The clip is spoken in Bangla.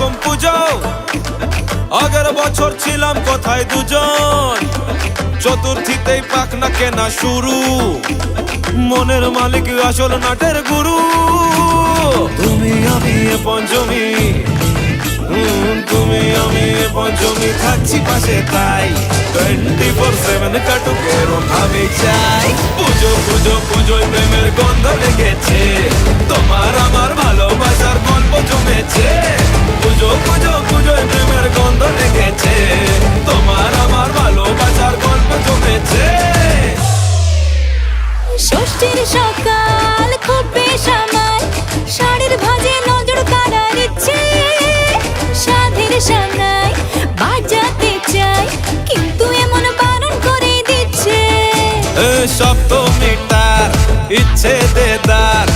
রকম পুজো, আগের বছর ছিলাম কোথায় দুজন, চতুর্থীতেই পাখনা কেনা শুরু, মনের মালিক আসল নাটের গুরু। তুমি আমি এ পঞ্চমী, তুমি আমি এ পঞ্চমী, থাকছি পাশে তাই 24/7 কাটুক এরম ভাবে চাই। পুজো পুজো পুজোয় প্রেমের গন্ধ লেগেছে, তোমার আমার ভালোবাসার গল্প জমেছে। পুজো পুজো পুজোয় প্রেমের গন্ধ লেগেছে, তোমার আমার ভালোবাসার গল্প জমেছে। ষষ্ঠীর সকাল খুব বেশ আমার, শাড়ির ভাঁজে নজর কাড়ার ইচ্ছে, সাধের সামনায় বাজাতে চাই কিন্তু এমন বারণ করে দিচ্ছে। সপ্তমীটার ইচ্ছে দেদার,